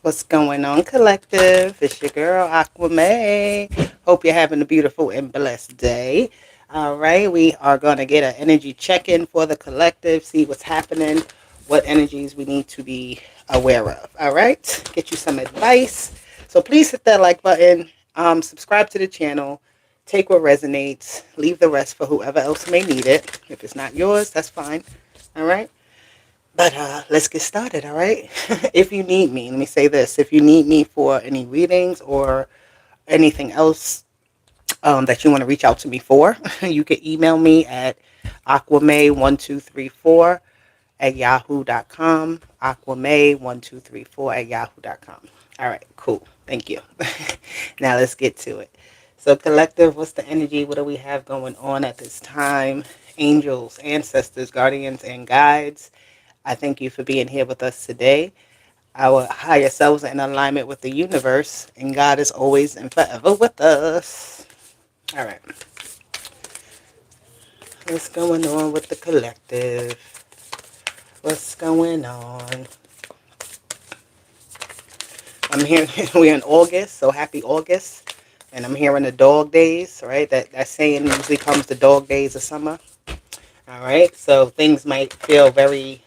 What's going on, collective? It's your girl, Aqua May. Hope you're having a beautiful and blessed day. All right, we are going to get an energy check in for the collective, see what's happening, what energies we need to be aware of. All right, get you some advice. So please hit that like button, subscribe to the channel, take what resonates, leave the rest for whoever else may need it. If it's not yours, that's fine. All right. But let's get started, all right? If you need me, let me say this. If you need me for any readings or anything else that you want to reach out to me for, you can email me at aquamay1234 at yahoo.com. Aquamay1234 at yahoo.com. All right, cool. Thank you. Now let's get to it. So, collective, what's the energy? What do we have going on at this time? Angels, ancestors, guardians, and guides. I thank you for being here with us today. Our higher selves are in alignment with the universe, and God is always and forever with us. All right. What's going on with the collective? What's going on? I'm here. We're in August, so happy August. And I'm hearing the dog days, right? That saying usually comes the dog days of summer. All right. So things might feel very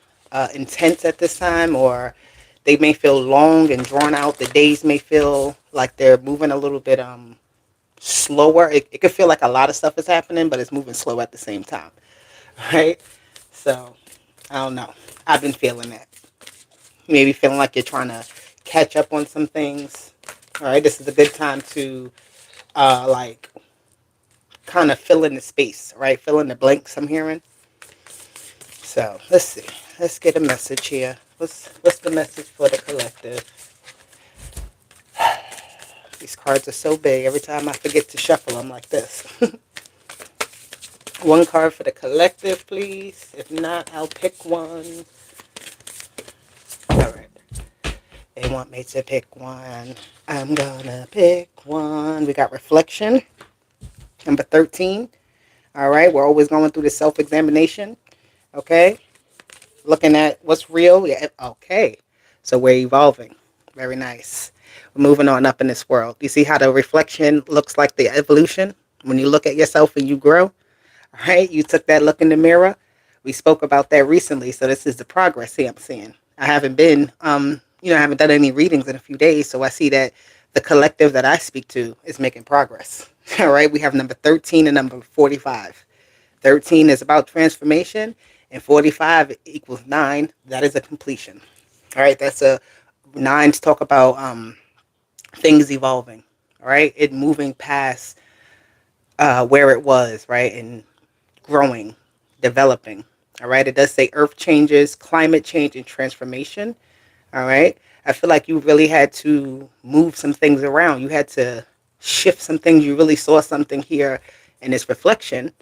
intense at this time, or they may feel long and drawn out. The days may feel like they're moving a little bit slower. It could feel like a lot of stuff is happening, but it's moving slow at the same time. Right? So, I don't know. I've been feeling that. Maybe feeling like you're trying to catch up on some things. All right? This is a good time to, like, kind of fill in the space, right? Fill in the blanks I'm hearing. So, let's see. Let's get a message here. What's the message for the collective? These cards are so big. Every time I forget to shuffle them like this. One card for the collective, please. If not, I'll pick one. All right. They want me to pick one. I'm gonna pick one. We got reflection, number 13. All right. We're always going through the self-examination. Okay. Looking at what's real. Yeah. Okay. So we're evolving. Very nice. We're moving on up in this world. You see how the reflection looks like the evolution? When you look at yourself and you grow, all right? You took that look in the mirror. We spoke about that recently. So this is the progress here I'm seeing. I haven't been, I haven't done any readings in a few days. So I see that the collective that I speak to is making progress. All right. We have number 13 and number 45. 13 is about transformation and 45 equals 9. That is a completion. All right. That's a 9 to talk about things evolving. All right. It moving past where it was, right? And growing, developing. All right. It does say earth changes, climate change, and transformation. All right. I feel like you really had to move some things around. You had to shift some things. You really saw something here in this reflection,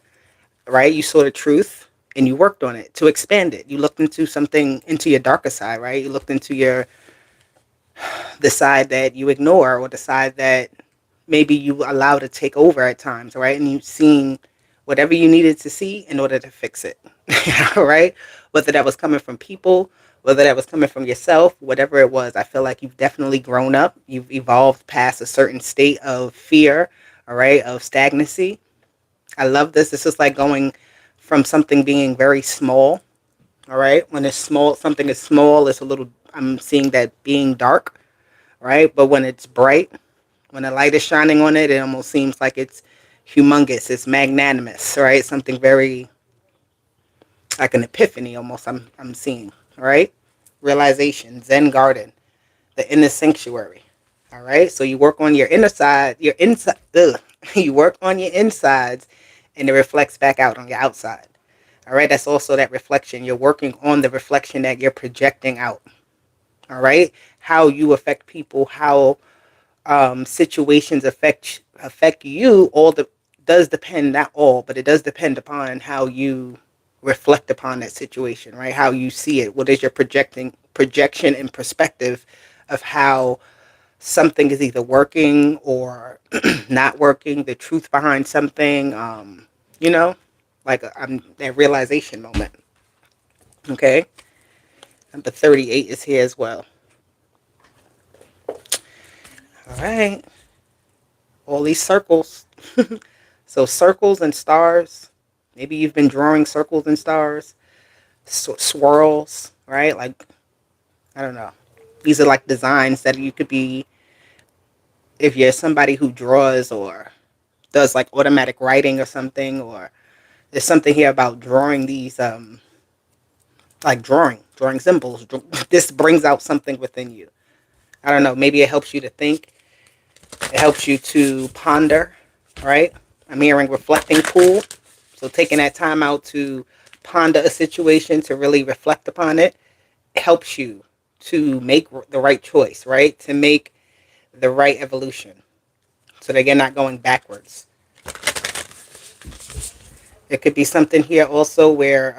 right? You saw the truth and you worked on it to expand it. You looked into something, into your darker side, right? You looked into the side that you ignore, or the side that maybe you allow to take over at times, right? And you've seen whatever you needed to see in order to fix it, right? Whether that was coming from people, whether that was coming from yourself, whatever it was, I feel like you've definitely grown up. You've evolved past a certain state of fear, all right, of stagnancy. I love this. It's just like going from something being very small, all right? When it's small, something is small, it's a little, I'm seeing that being dark, right? But when it's bright, when the light is shining on it, it almost seems like it's humongous. It's magnanimous, right? Something very like an epiphany almost I'm seeing, right? Realization, Zen garden, the inner sanctuary. All right? So you work on your inner side, your inside, you work on your insides and it reflects back out on your outside. All right? That's also that reflection. You're working on the reflection that you're projecting out. All right? How you affect people, how situations affect you, all the does depend, not all, but it does depend upon how you reflect upon that situation, right? How you see it. What is your projection and perspective of how something is either working or not working, the truth behind something, you know, like that realization moment. Okay. Number 38 is here as well. All right. All these circles. So circles and stars. Maybe you've been drawing circles and stars, swirls, right? Like, I don't know. These are like designs that you could be, if you're somebody who draws or does like automatic writing or something, or there's something here about drawing these, like drawing symbols. This brings out something within you. I don't know. Maybe it helps you to think. It helps you to ponder, right? I'm hearing reflecting pool. So taking that time out to ponder a situation, to really reflect upon it, helps you to make the right choice, right? To make the right evolution so that you're not going backwards. There could be something here also where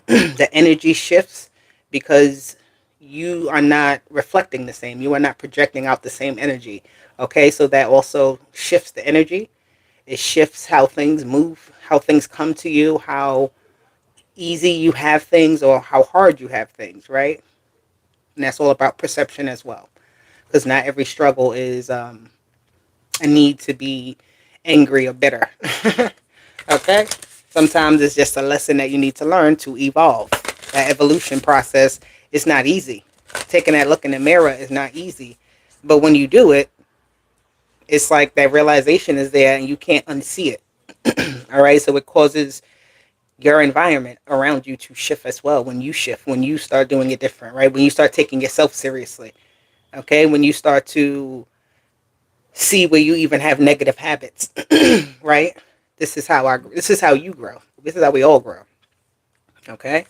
the energy shifts because you are not reflecting the same. You are not projecting out the same energy. Okay, so that also shifts the energy. It shifts how things move, how things come to you, how easy you have things or how hard you have things, right? And that's all about perception as well. Because not every struggle is a need to be angry or bitter. Okay? Sometimes it's just a lesson that you need to learn to evolve. That evolution process is not easy. Taking that look in the mirror is not easy. But when you do it, it's like that realization is there and you can't unsee it. All right? So it causes your environment around you to shift as well. When you shift, when you start doing it different, right? When you start taking yourself seriously. Okay? When you start to see where you even have negative habits, right? This is how you grow. This is how we all grow. Okay?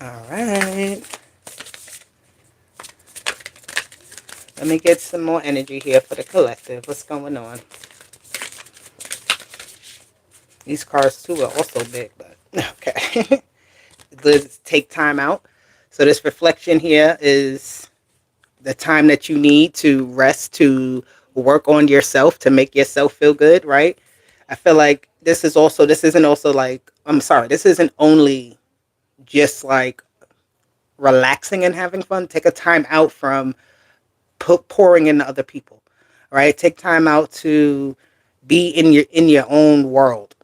All right. Let me get some more energy here for the collective. What's going on? These cards too are also big, but okay. Let's take time out. So this reflection here is the time that you need to rest, to work on yourself, to make yourself feel good, right? I feel like this isn't also like, I'm sorry, this isn't only just like relaxing and having fun. Take a time out from pouring into other people, right? Take time out to be in your own world.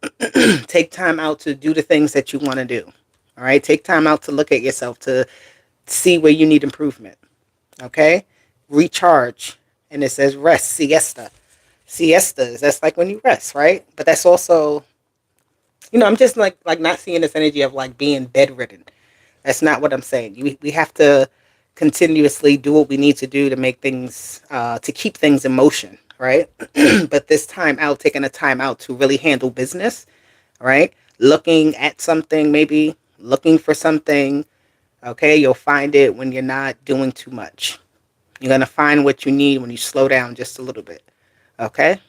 Take time out to do the things that you want to do. All right? Take time out to look at yourself, to see where you need improvement. Okay? Recharge. And it says rest, siesta. Siestas, that's like when you rest, right? But that's also, I'm just like not seeing this energy of like being bedridden. That's not what I'm saying. We have to continuously do what we need to do to make things, to keep things in motion, right? But this time out, taking a time out to really handle business, right? Looking at something, maybe looking for something, okay? You'll find it when you're not doing too much. You're going to find what you need when you slow down just a little bit, okay?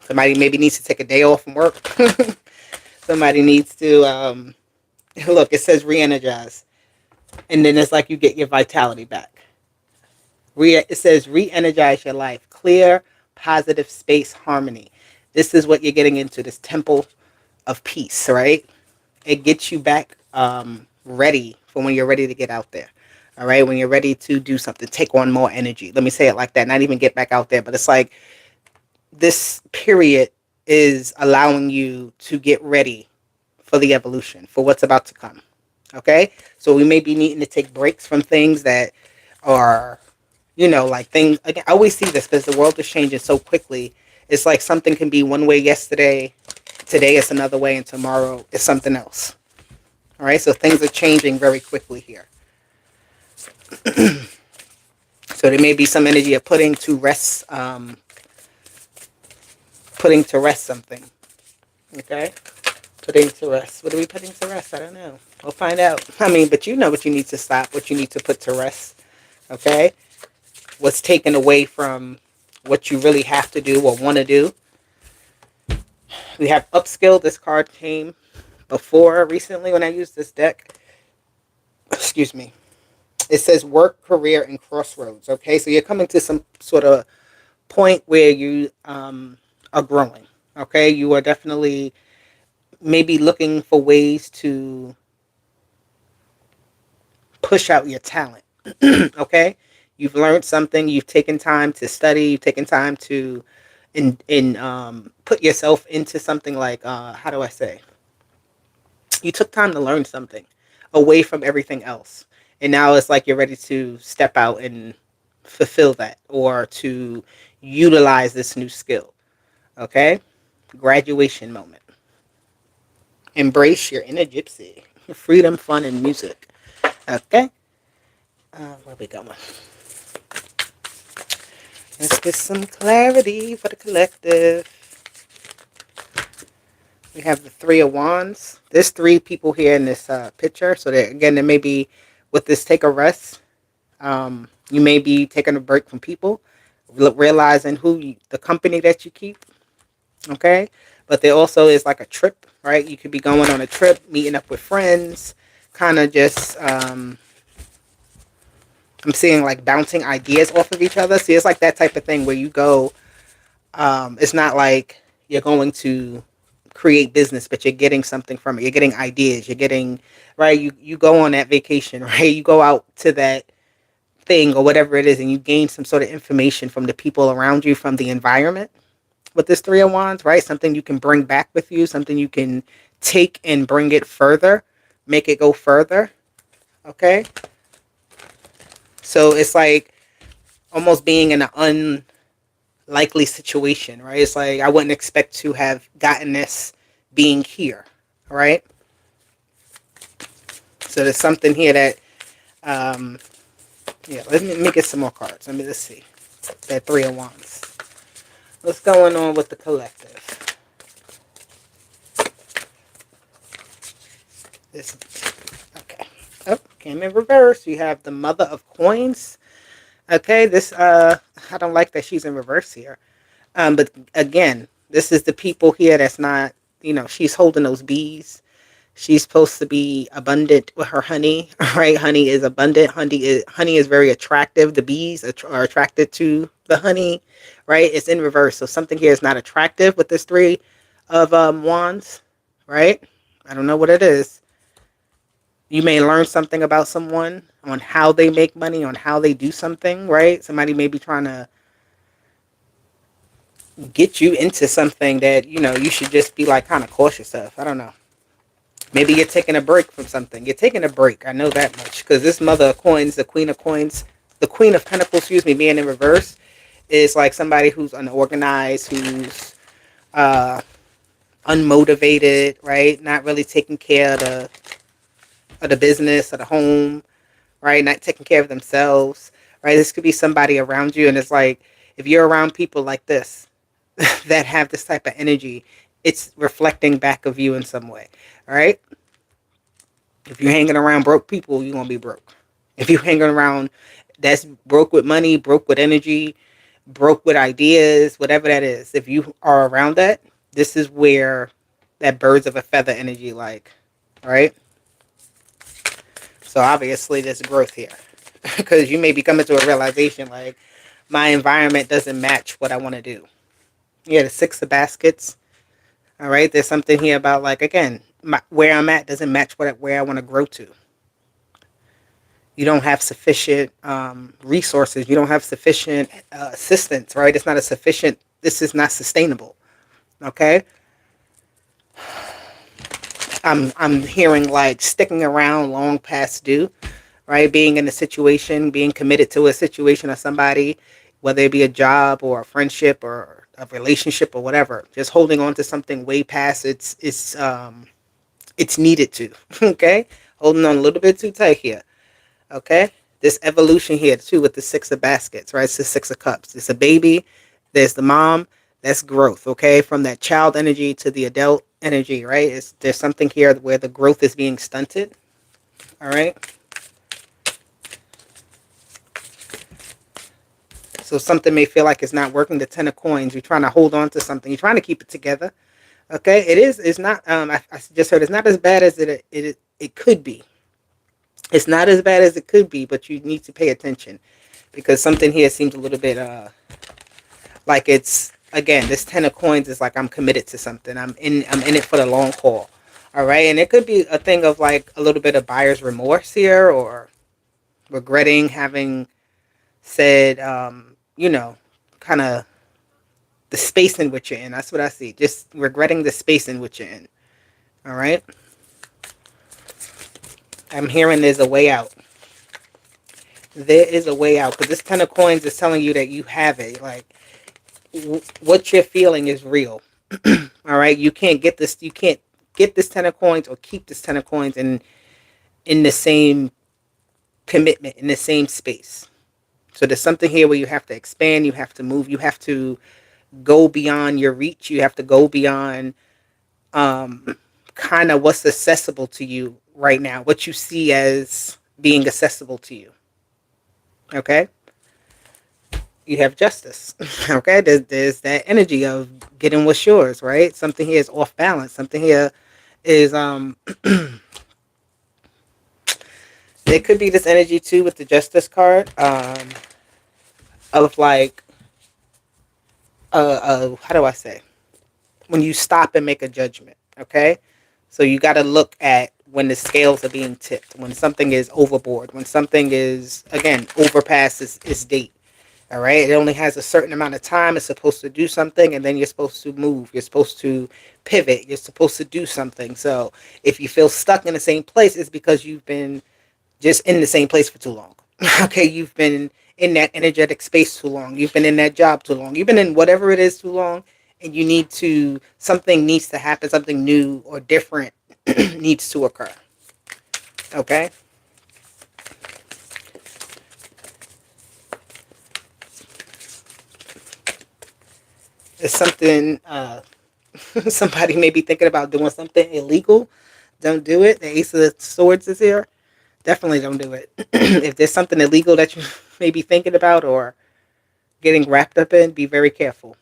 Somebody maybe needs to take a day off from work. Somebody needs to, look, it says re-energize. And then it's like you get your vitality back. It says re-energize your life. Clear, positive space, harmony. This is what you're getting into, this temple of peace, right? It gets you back ready for when you're ready to get out there. All right, when you're ready to do something, take on more energy. Let me say it like that. Not even get back out there, but it's like this period is allowing you to get ready for the evolution, for what's about to come. Okay? So we may be needing to take breaks from things that are, like things. Again, I always see this because the world is changing so quickly. It's like something can be one way yesterday, today it's another way, and tomorrow is something else. All right? So things are changing very quickly here. So there may be some energy of putting to rest something. Okay? Putting to rest. What are we putting to rest? I don't know. We'll find out. I mean, but you know what you need to stop, what you need to put to rest. Okay? What's taken away from what you really have to do or want to do. We have upskill. This card came before recently when I used this deck. Excuse me. It says work, career, and crossroads. Okay? So you're coming to some sort of point where you are growing. Okay? You are definitely maybe looking for ways to push out your talent. Okay? You've learned something. You've taken time to study. You've taken time to put yourself into something like how do I say? You took time to learn something away from everything else. And now it's like you're ready to step out and fulfill that or to utilize this new skill. Okay? Graduation moment. Embrace your inner gypsy. Freedom, fun, and music. Okay? Where we going? Let's get some clarity for the collective. We have the Three of Wands. There's three people here in this picture. So that, again, there may be, with this take a rest, you may be taking a break from people, realizing the company that you keep. Okay? But there also is like a trip, right? You could be going on a trip, meeting up with friends, kind of just, I'm seeing like bouncing ideas off of each other. See, it's like that type of thing where you go, it's not like you're going to create business, but you're getting something from it. You're getting ideas. You're getting, right? You go on that vacation, right? You go out to that thing or whatever it is, and you gain some sort of information from the people around you, from the environment. With this Three of Wands, right? Something you can bring back with you, something you can take and bring it further, make it go further. Okay? So it's like almost being in an unlikely situation, right? It's like I wouldn't expect to have gotten this being here, right? So there's something here that, yeah, let me get some more cards. Let's see. That Three of Wands. What's going on with the collective? This, okay. Oh, came in reverse. You have the Mother of Coins. Okay, this, I don't like that she's in reverse here. But again, this is the people here that's not, she's holding those bees. She's supposed to be abundant with her honey, right? Honey is abundant. Honey is very attractive. The bees are attracted to the honey, right? It's in reverse. So something here is not attractive with this Three of Wands, right? I don't know what it is. You may learn something about someone on how they make money, on how they do something, right? Somebody may be trying to get you into something that, you should just be like kind of cautious of. I don't know. Maybe you're taking a break from something. You're taking a break. I know that much. Because this Mother of Coins, the Queen of Coins, the Queen of Pentacles, being in reverse, is like somebody who's unorganized, who's unmotivated, right? Not really taking care of the business, of the home, right? Not taking care of themselves, right? This could be somebody around you. And it's like, if you're around people like this, that have this type of energy, it's reflecting back of you in some way, all right? If you're hanging around broke people, you're going to be broke. If you're hanging around that's broke with money, broke with energy, broke with ideas, whatever that is, if you are around that, this is where that birds of a feather energy, like, right? So obviously there's growth here. Because you may be coming to a realization like, my environment doesn't match what I want to do. Yeah, the Six of Baskets. All right, there's something here about, like, again, where I'm at doesn't match where I want to grow to. You don't have sufficient resources. You don't have sufficient assistance, right? It's not a sufficient, this is not sustainable. Okay? I'm hearing like sticking around long past due, right? Being in a situation, being committed to a situation or somebody, whether it be a job or a friendship or a relationship or whatever, just holding on to something way past it's needed to. Okay? Holding on a little bit too tight here. Okay? This evolution here too with the Six of Baskets, right? It's the Six of Cups. It's a baby. There's the mom. That's growth, okay? From that child energy to the adult energy, right? There's something here where the growth is being stunted. All right? So something may feel like it's not working. The Ten of Coins. You're trying to hold on to something. You're trying to keep it together. Okay? It's not, I just heard it's not as bad as it could be. It's not as bad as it could be, but you need to pay attention. Because something here seems a little bit like it's, again, this Ten of Coins is like I'm committed to something. I'm in it for the long haul. All right? And it could be a thing of like a little bit of buyer's remorse here, or regretting having said, kind of the space in which you're in. That's what I see. Just regretting the space in which you're in. All right. I'm hearing there's a way out. There is a way out because this 10 of coins is telling you that you have it. Like what you're feeling is real. All right. You can't get this. You can't get this 10 of coins or keep this 10 of coins in the same commitment in the same space. So there's something here where you have to expand. You have to move. You have to go beyond your reach. You have to go beyond kind of what's accessible to you right now, what you see as being accessible to you. Okay? You have justice. Okay? There's that energy of getting what's yours, right? Something here is off balance. Something here is there could be this energy too with the justice card of like how do I say? When you stop and make a judgment, okay? So you got to look at when the scales are being tipped, when something is overboard, when something is, again, overpast its date, all right? It only has a certain amount of time. It's supposed to do something, and then you're supposed to move. You're supposed to pivot. You're supposed to do something. So if you feel stuck in the same place, it's because you've been just in the same place for too long. Okay, you've been in that energetic space too long. You've been in that job too long. You've been in whatever it is too long, and you need to, something needs to happen, something new or different needs to occur. Okay? It's something, somebody may be thinking about doing something illegal. Don't do it. The Ace of Swords is here. Definitely don't do it. If there's something illegal that you may be thinking about or getting wrapped up in, be very careful.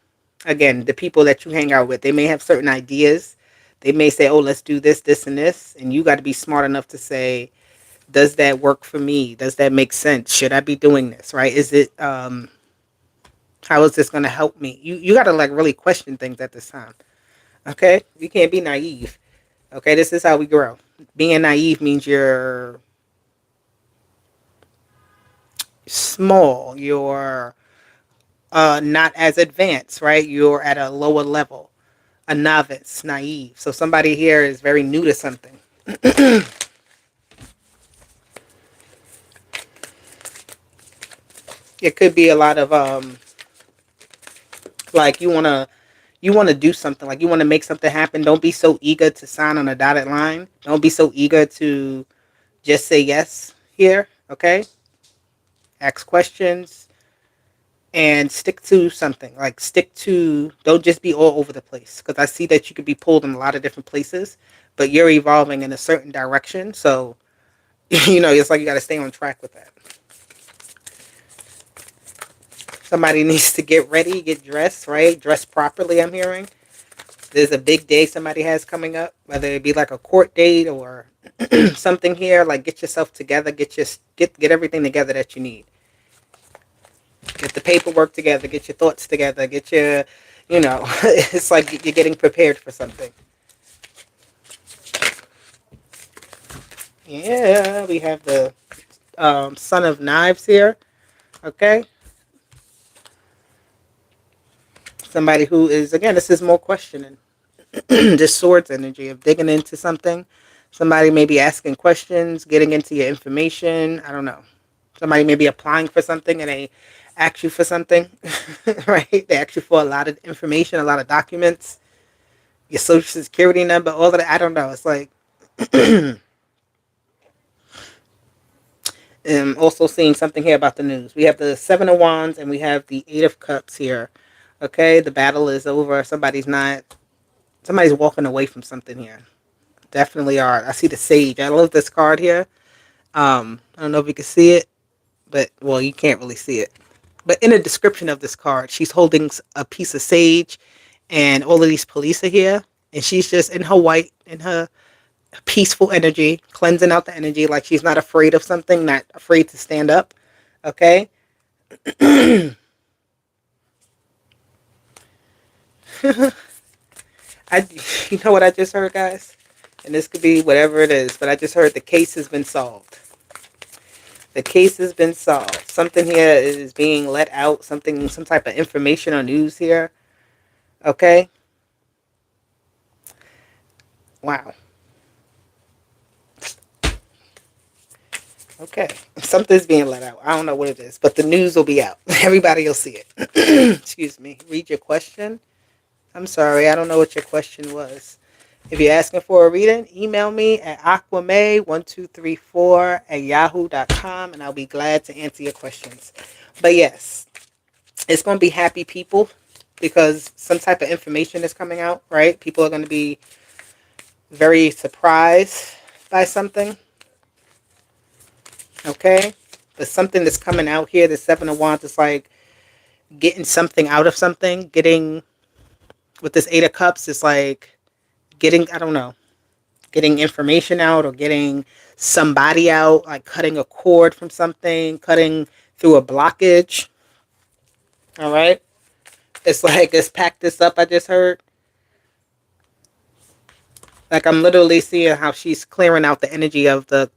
Again, the people that you hang out with, they may have certain ideas. They may say, oh, let's do this, this, and this. And you got to be smart enough to say, does that work for me? Does that make sense? Should I be doing this? Right? Is it, how is this going to help me? You got to like really question things at this time. Okay? You can't be naive. Okay? This is how we grow. Being naive means you're small. You're not as advanced, right? You're at a lower level, a novice, naive. So somebody here is very new to something. It could be a lot of like you want to do something, like you want to make something happen. Don't be so eager to sign on a dotted line. Don't be so eager to just say yes here, okay? Ask questions and stick to something. Like stick to, don't just be all over the place, because I see that you could be pulled in a lot of different places, but you're evolving in a certain direction. So it's like you got to stay on track with that. Somebody needs to get ready, get dressed, right? Dress properly, I'm hearing. There's a big day somebody has coming up, whether it be like a court date or something here. Like get yourself together, get everything together that you need. Get the paperwork together, get your thoughts together, get your, it's like you're getting prepared for something. Yeah, we have the Son of Knives here. Okay. Somebody who is, again, this is more questioning. This swords energy of digging into something. Somebody may be asking questions, getting into your information. I don't know. Somebody may be applying for something and they ask you for something, right? They ask you for a lot of information, a lot of documents, your social security number, all of that. I don't know. It's like, also seeing something here about the news. We have the 7 of Wands and we have the 8 of Cups here. Okay, the battle is over. Somebody's walking away from something here. Definitely are. I see the Sage. I love this card here. I don't know if you can see it, but, well, you can't really see it. But in the description of this card, she's holding a piece of sage, and all of these police are here, and she's just in her white, in her peaceful energy, cleansing out the energy, like she's not afraid of something, not afraid to stand up. Okay? You know what I just heard, guys? And this could be whatever it is, but I just heard the case has been solved. The case has been solved. Something here is being let out. Some type of information or news here. Okay. Wow. Okay. Something's being let out. I don't know what it is, but the news will be out. Everybody will see it. Excuse me. Read your question. I'm sorry. I don't know what your question was. If you're asking for a reading, email me at aquamay1234@yahoo.com and I'll be glad to answer your questions. But yes, it's going to be happy people because some type of information is coming out, right? People are going to be very surprised by something, okay? But something that's coming out here, the Seven of Wands, is like getting something out of something. Getting, with this Eight of Cups, it's like getting, I don't know, getting information out or getting somebody out, like cutting a cord from something, cutting through a blockage. All right. It's like, let's pack this up. I just heard. Like, I'm literally seeing how she's clearing out the energy of the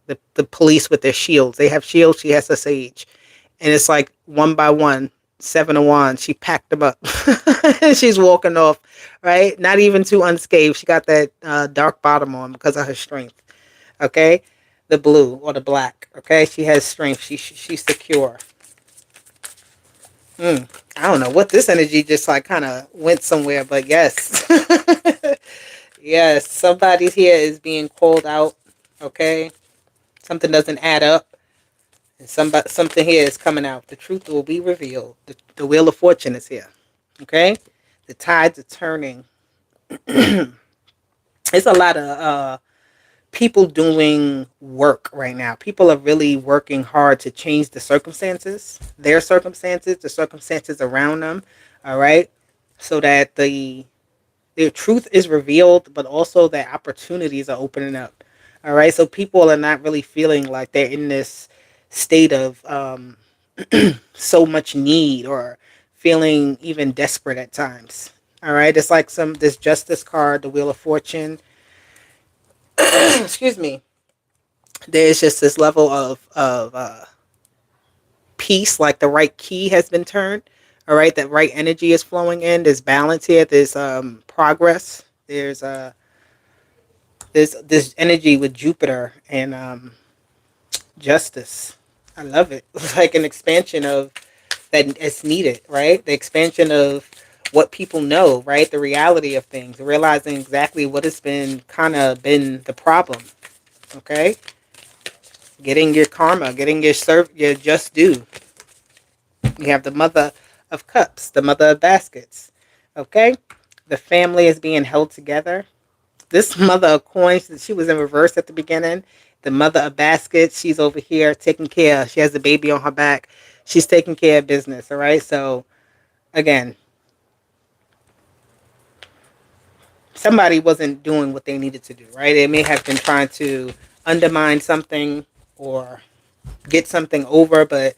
police with their shields. They have shields. She has a sage. And it's like one by one, Seven of Wands. She packed them up. She's walking off, right? Not even too unscathed. She got that dark bottom on because of her strength. Okay, the blue or the black. Okay, she has strength. She's secure. I don't know what this energy just like kind of went somewhere, but yes, yes, somebody here is being called out. Okay, something doesn't add up, and something here is coming out. The truth will be revealed. The wheel of fortune is here. Okay, the tides are turning. It's a lot of people doing work right now. People are really working hard to change the circumstances, the circumstances around them. All right, so that their truth is revealed, but also that opportunities are opening up. All right, so people are not really feeling like they're in this state of so much need or feeling even desperate at times. All right, it's like this Justice card, the Wheel of Fortune. Excuse me. There's just this level of peace, like the right key has been turned. All right, that right energy is flowing in. There's balance here. There's progress. There's this energy with Jupiter and justice. I love it. It's like an expansion of that is needed, right? The expansion of what people know, right? The reality of things, realizing exactly what has been been the problem. Okay, getting your karma, getting your just due. You have the Mother of Cups, the Mother of Baskets. Okay, the family is being held together. This Mother of Coins, she was in reverse at the beginning. The Mother of Baskets, she's over here taking care. She has the baby on her back. She's taking care of business. All right. So again, somebody wasn't doing what they needed to do. Right. They may have been trying to undermine something or get something over, but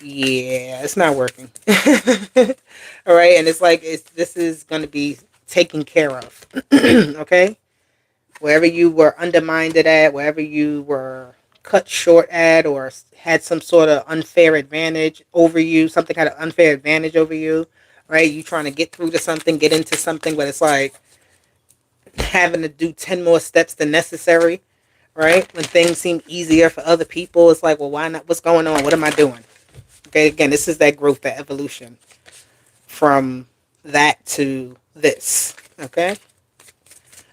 yeah, it's not working. All right, and it's like this is going to be taken care of. Okay, wherever you were undermined at, wherever you were cut short at, or had some sort of unfair advantage over you, something had an unfair advantage over you. Right, you trying to get through to something, get into something, but it's like having to do 10 more steps than necessary. Right, when things seem easier for other people, it's like, well, why not? What's going on? What am I doing? Okay, again, this is that growth, that evolution from that to this. Okay,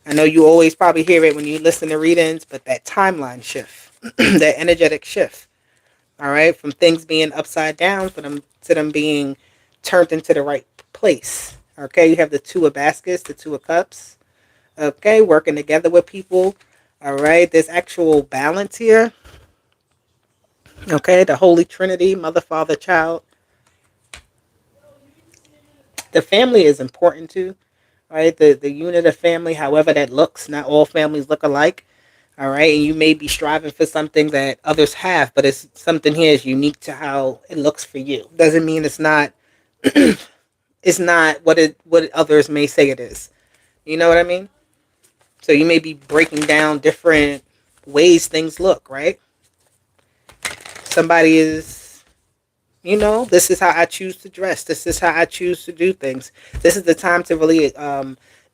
I know you always probably hear it when you listen to readings, but that timeline shift, that energetic shift. All right, from things being upside down for them to them being turned into the right place. Okay, you have the Two of Baskets, the Two of Cups. Okay, working together with people. All right, there's actual balance here. Okay, the Holy Trinity, Mother, Father, Child. The family is important too, right? The unit of family, however that looks. Not all families look alike, all right? And you may be striving for something that others have, but it's something here is unique to how it looks for you. Doesn't mean it's not it's not what others may say it is. You know what I mean? So you may be breaking down different ways things look, right? Somebody is, this is how I choose to dress. This is how I choose to do things. This is the time to really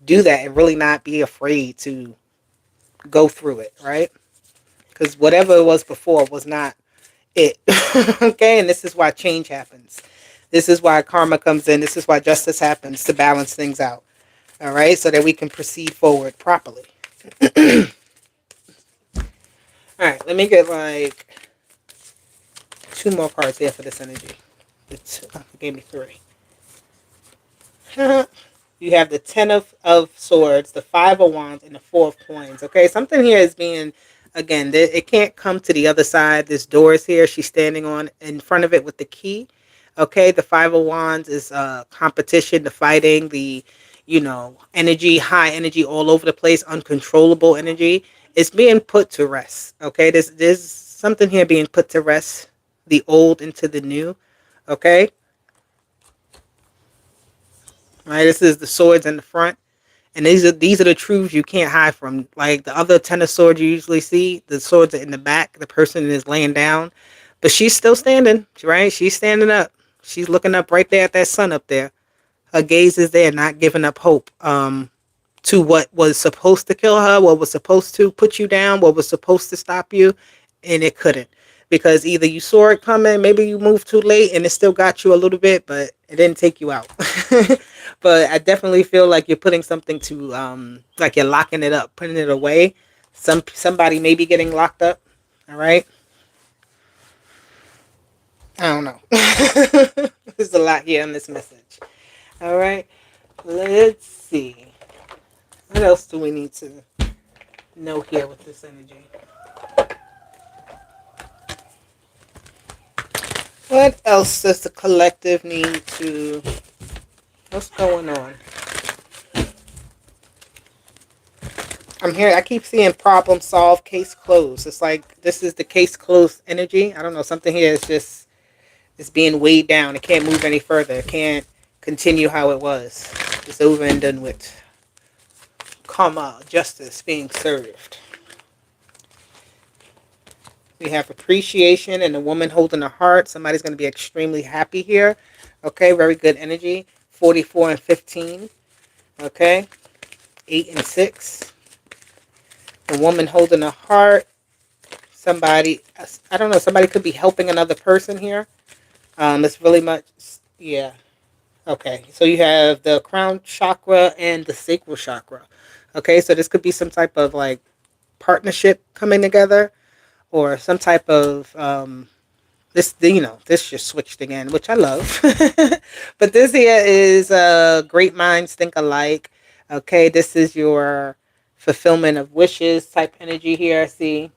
do that and really not be afraid to go through it, right? Because whatever it was before was not it. Okay, and this is why change happens. This is why karma comes in. This is why justice happens to balance things out. All right, so that we can proceed forward properly. All right, let me get like two more cards here for this energy. It gave me three. You have the Ten of Swords, the Five of Wands, and the Four of Coins. Okay, something here is being, again, it can't come to the other side. This door is here. She's standing on in front of it with the key. Okay, the Five of Wands is competition, the fighting, the, energy, high energy all over the place, uncontrollable energy. It's being put to rest. Okay, there's something here being put to rest. The old into the new. Okay. Right, this is the swords in the front, and these are the truths you can't hide from. Like the other Ten of Swords you usually see, the swords are in the back. The person is laying down, but she's still standing. Right, she's standing up. She's looking up right there at that sun up there. Her gaze is there, not giving up hope. To what was supposed to kill her, what was supposed to put you down, what was supposed to stop you, and it couldn't. Because either you saw it coming, maybe you moved too late and it still got you a little bit, but it didn't take you out. But I definitely feel like you're putting something to, like you're locking it up, putting it away. Somebody may be getting locked up. All right. I don't know. There's a lot here on this message. All right. Let's see. What else do we need to know here with this energy? What else does the collective need to... What's going on? I'm here. I keep seeing problem solved, case closed. It's like this is the case closed energy. I don't know. Something here is just... It's being weighed down. It can't move any further. It can't continue how it was. It's over and done with. Karma, justice being served. We have appreciation and a woman holding a heart. Somebody's going to be extremely happy here. Okay, very good energy. 44 and 15. Okay, 8 and 6. A woman holding a heart. Somebody, I don't know, somebody could be helping another person here. It's really much, yeah. Okay, so you have the crown chakra and the sacral chakra. Okay, so this could be some type of like partnership coming together, or some type of this just switched again, which I love. But this here is great minds think alike. Okay, this is your fulfillment of wishes type energy here. I see.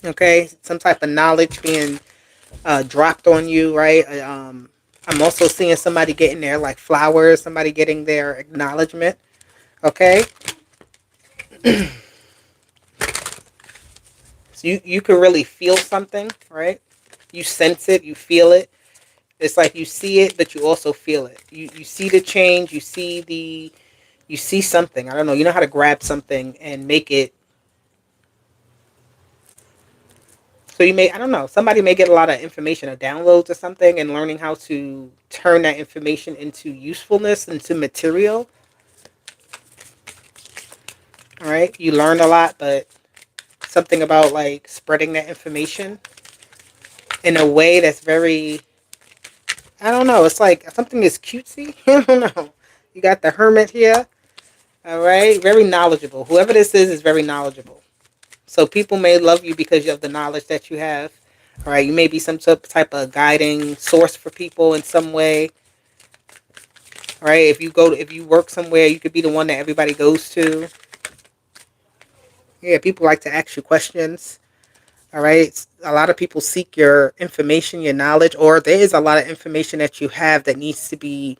Okay, some type of knowledge being dropped on you, right? I'm also seeing somebody getting their like flowers, somebody getting their acknowledgement. Okay. So you can really feel something, right? You sense it, you feel it. It's like you see it, but you also feel it. You see the change, you see something. I don't know. You know how to grab something and make it. So you may, I don't know, somebody may get a lot of information or downloads or something, and learning how to turn that information into usefulness, into material. All right. You learn a lot, but something about like spreading that information in a way that's very, I don't know, it's like something is cutesy. I don't know. You got the hermit here. All right. Very knowledgeable. Whoever this is very knowledgeable. So people may love you because of the knowledge that you have. All right. You may be some type of guiding source for people in some way. All right. If you work somewhere, you could be the one that everybody goes to. Yeah. People like to ask you questions. All right. A lot of people seek your information, your knowledge, or there is a lot of information that you have that needs to be,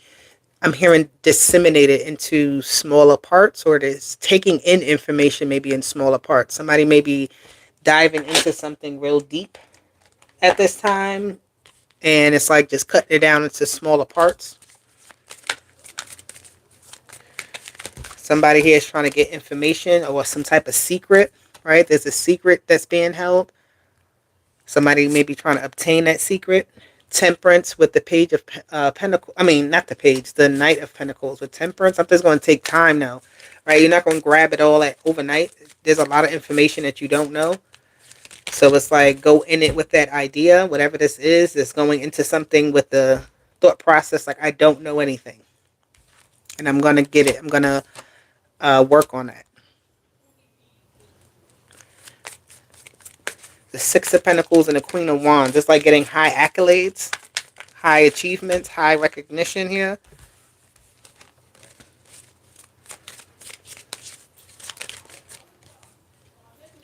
I'm hearing, disseminated into smaller parts, or it is taking in information maybe in smaller parts. Somebody may be diving into something real deep at this time, and it's like just cutting it down into smaller parts. Somebody here is trying to get information or some type of secret, right? There's a secret that's being held. Somebody may be trying to obtain that secret. Temperance with the page of Pentacles. I mean, not the page, the Knight of Pentacles with Temperance. Something's going to take time now, right? You're not going to grab it all at overnight. There's a lot of information that you don't know. So it's like go in it with that idea, whatever this is going into something with the thought process like I don't know anything. And I'm going to get it. I'm going to work on that. The Six of Pentacles and the Queen of Wands. It's like getting high accolades, high achievements, high recognition here.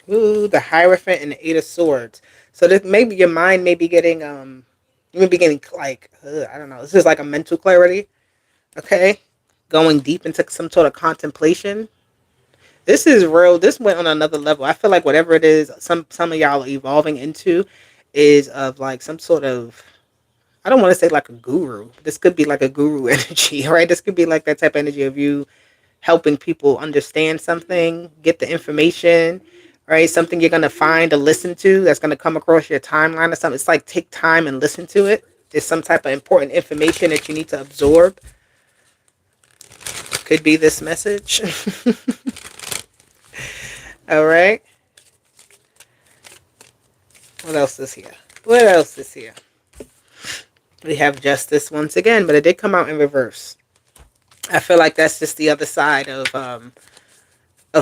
Ooh, the Hierophant and the Eight of Swords. So this maybe your mind may be getting you may be getting like I don't know. This is like a mental clarity. Okay, going deep into some sort of contemplation. This is real. This went on another level. I feel like whatever it is, some of y'all are evolving into, is of like some sort of. I don't want to say like a guru. This could be like a guru energy, right? This could be like that type of energy of you helping people understand something, get the information, right? Something you're going to find or listen to that's going to come across your timeline or something. It's like take time and listen to it. It's some type of important information that you need to absorb. Could be this message. All right. What else is here? What else is here? We have Justice once again, but it did come out in reverse. I feel like that's just the other side of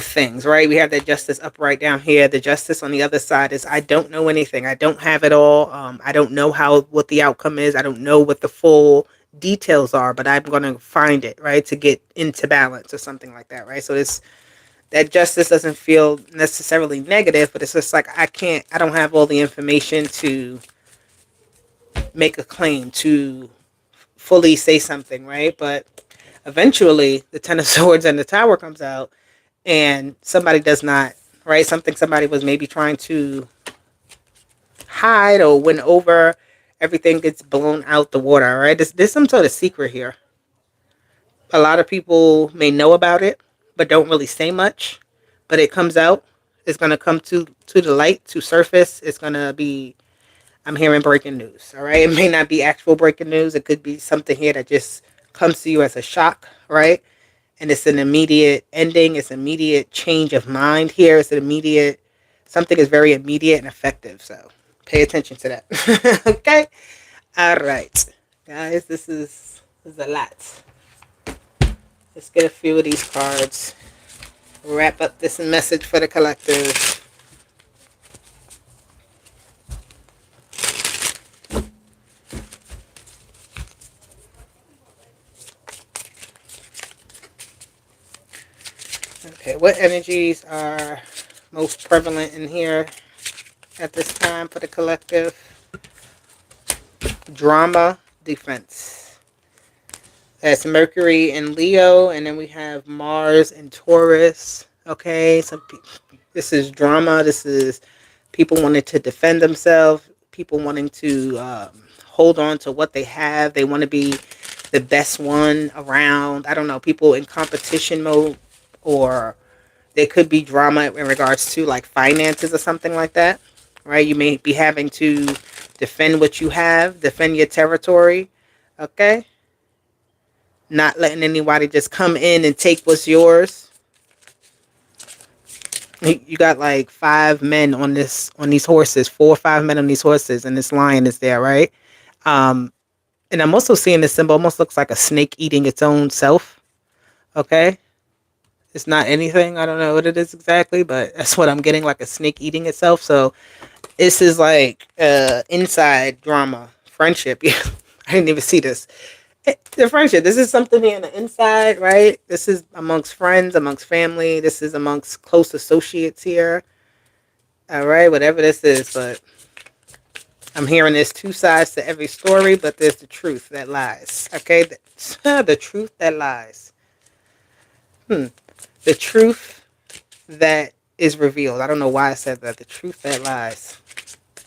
things, right? We have that Justice upright down here. The Justice on the other side is I don't know anything. I don't have it all. I don't know what the outcome is. I don't know what the full details are, but I'm going to find it, right? To get into balance or something like that, right? So that Justice doesn't feel necessarily negative, but it's just like I don't have all the information to make a claim, to fully say something, right? But eventually the Ten of Swords and the Tower comes out and somebody does not, right? Somebody was maybe trying to hide or win over. Everything gets blown out the water, right? There's some sort of secret here. A lot of people may know about it, but don't really say much. But it comes out. It's going to come to the light, to surface. It's going to be, I'm hearing breaking news, all right? It may not be actual breaking news. It could be something here that just comes to you as a shock, right? And it's an immediate ending. It's an immediate change of mind here. It's an immediate, something is very immediate and effective. So pay attention to that. Okay? All right. Guys, this is a lot. Let's get a few of these cards. Wrap up this message for the collective. Okay, what energies are most prevalent in here at this time for the collective? Drama, defense. That's Mercury and Leo, and then we have Mars and Taurus. Okay, this is drama. This is people wanting to defend themselves. People wanting to hold on to what they have. They want to be the best one around. I don't know. People in competition mode, or there could be drama in regards to like finances or something like that. Right? You may be having to defend what you have, defend your territory. Okay. Not letting anybody just come in and take what's yours. You got like 5 men on these horses, 4 or 5 men on these horses, and this lion is there, right? And I'm also seeing this symbol almost looks like a snake eating its own self. Okay, it's not anything. I don't know what it is exactly, but that's what I'm getting, like a snake eating itself. So this is like inside drama, friendship. Yeah, I didn't even see this. The friendship. This is something on the inside, right? This is amongst friends, amongst family. This is amongst close associates here. All right, whatever this is, but I'm hearing there's 2 sides to every story, but there's the truth that lies. Okay, the truth that lies. The truth that is revealed. I don't know why I said that. The truth that lies.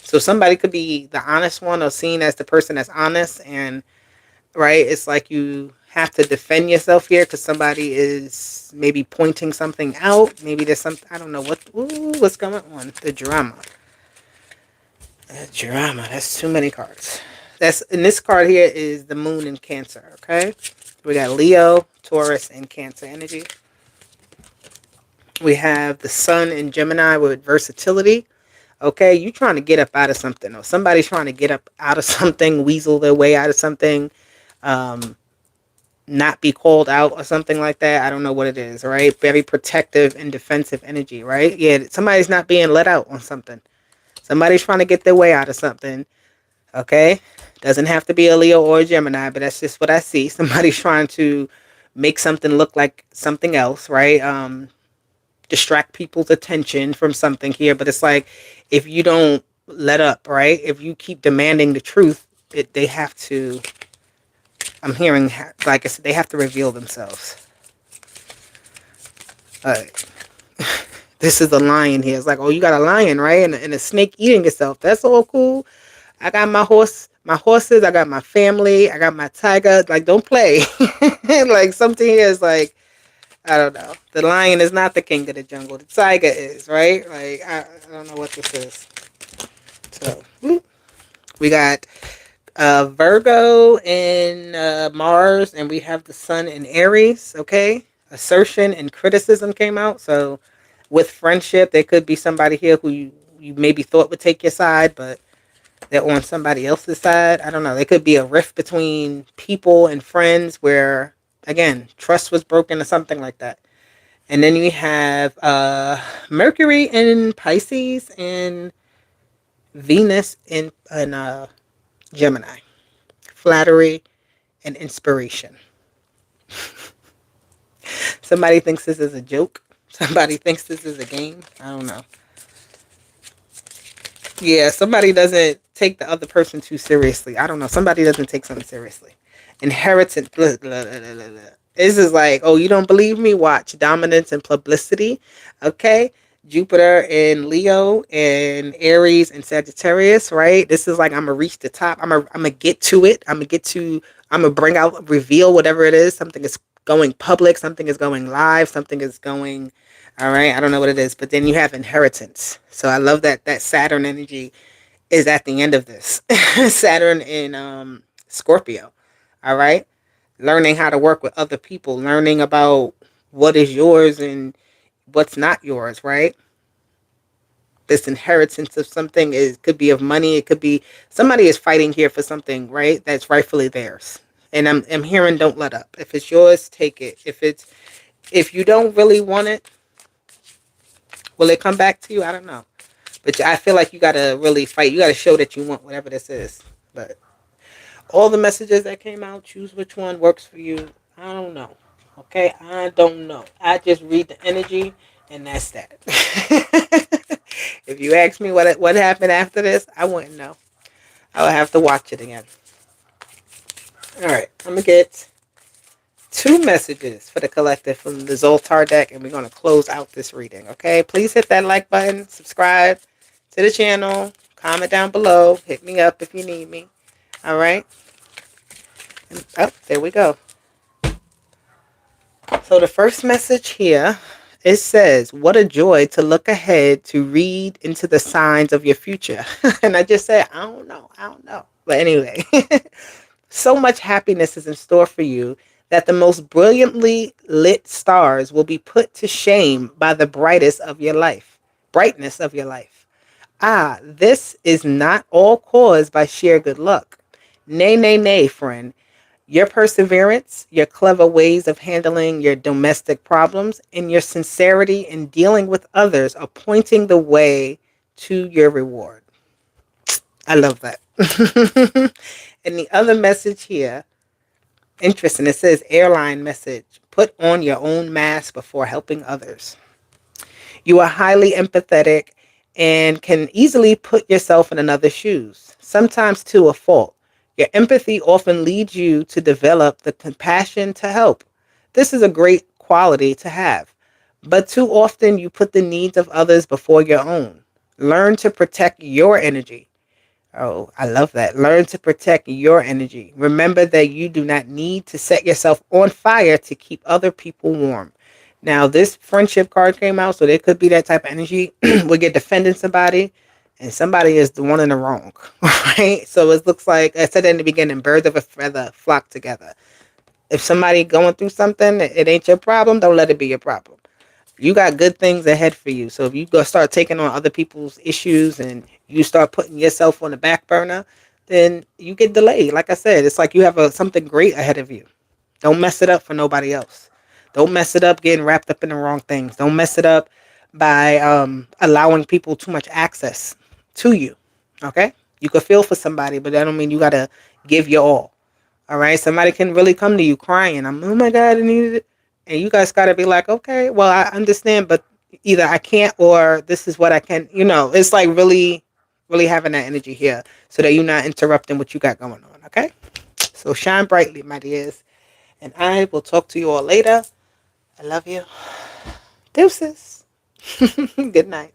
So somebody could be the honest one or seen as the person that's honest, and right, it's like you have to defend yourself here because somebody is maybe pointing something out. Maybe there's something, I don't know what's going on. The drama. Drama. That's too many cards. That's and this card here is the moon in Cancer. Okay, we got Leo, Taurus, and Cancer energy. We have the sun in Gemini with versatility. Okay, you trying to get up out of something, or somebody's trying to get up out of something, weasel their way out of something, um, not be called out or something like that. I don't know what it is, right? Very protective and defensive energy, right? Yeah, somebody's not being let out on something. Somebody's trying to get their way out of something. Okay, doesn't have to be a Leo or a Gemini, but that's just what I see. Somebody's trying to make something look like something else, right? Distract people's attention from something here, but it's like if you don't let up, right? If you keep demanding the truth, they have to. I'm hearing, like I said, they have to reveal themselves. Like, this is a lion here. It's like, oh, you got a lion, right? And a snake eating itself. That's all cool. I got my horses. I got my family. I got my tiger. Like, don't play. Like, something here is like, I don't know. The lion is not the king of the jungle. The tiger is, right? Like, I don't know what this is. So, we got Virgo in Mars, and we have the sun in Aries, okay? Assertion and criticism came out. So, with friendship, there could be somebody here who you maybe thought would take your side, but they're on somebody else's side. I don't know. There could be a rift between people and friends where, again, trust was broken or something like that. And then you have Mercury in Pisces and Venus in Gemini. Flattery and inspiration. Somebody thinks this is a joke. Somebody thinks this is a game. I don't know. Yeah, somebody doesn't take the other person too seriously. I don't know. Somebody doesn't take something seriously. Inheritance. Blah, blah, blah, blah, blah. This is like, oh, you don't believe me? Watch. Dominance and publicity. Okay. Jupiter in Leo and Aries and Sagittarius, right? This is like I'm gonna reach the top. I'm gonna get to it. I'm gonna bring out, reveal whatever it is. Something is going public. Something is going live. Something is going. All right, I don't know what it is, but then you have inheritance. So I love that Saturn energy is at the end of this. Saturn in Scorpio. All right, learning how to work with other people, learning about what is yours and what's not yours, right? This inheritance of something is could be of money, it could be somebody is fighting here for something, right? That's rightfully theirs. And I'm hearing don't let up. If it's yours, take it. If you don't really want it, will it come back to you? I don't know. But I feel like you gotta really fight. You gotta show that you want whatever this is. But all the messages that came out, choose which one works for you. I don't know. Okay, I don't know. I just read the energy, and that's that. If you ask me what happened after this, I wouldn't know. I would have to watch it again. All right, I'm gonna get two messages for the collective from the Zoltar deck, and we're gonna close out this reading. Okay, please hit that like button, subscribe to the channel, comment down below, hit me up if you need me. All right. And, oh, there we go. So the first message here, it says, what a joy to look ahead to read into the signs of your future. And I just said, I don't know. But anyway, so much happiness is in store for you that the most brilliantly lit stars will be put to shame by the brightness of your life. Ah, this is not all caused by sheer good luck. Nay, nay, nay, friend. Your perseverance, your clever ways of handling your domestic problems, and your sincerity in dealing with others are pointing the way to your reward. I love that. And the other message here, interesting, it says airline message. Put on your own mask before helping others. You are highly empathetic and can easily put yourself in another's shoes, sometimes to a fault. Your empathy often leads you to develop the compassion to help. This is a great quality to have, but too often you put the needs of others before your own. Learn to protect your energy. Oh, I love that. Learn to protect your energy. Remember that you do not need to set yourself on fire to keep other people warm. Now, this friendship card came out, so there could be that type of energy where you're defending somebody and somebody is the one in the wrong, right? So it looks like I said in the beginning, birds of a feather flock together. If somebody going through something, it ain't your problem. Don't let it be your problem. You got good things ahead for you. So if you go start taking on other people's issues and you start putting yourself on the back burner, then you get delayed. Like I said, it's like you have something great ahead of you. Don't mess it up for nobody else. Don't mess it up getting wrapped up in the wrong things. Don't mess it up by allowing people too much access to you. Okay? You could feel for somebody, but that don't mean you gotta give your all. All right? Somebody can really come to you crying. Oh my God, I needed it. And you guys gotta be like, okay, well, I understand, but either I can't or this is what I can. It's like really, really having that energy here so that you're not interrupting what you got going on. Okay? So shine brightly, my dears. And I will talk to you all later. I love you. Deuces. Good night.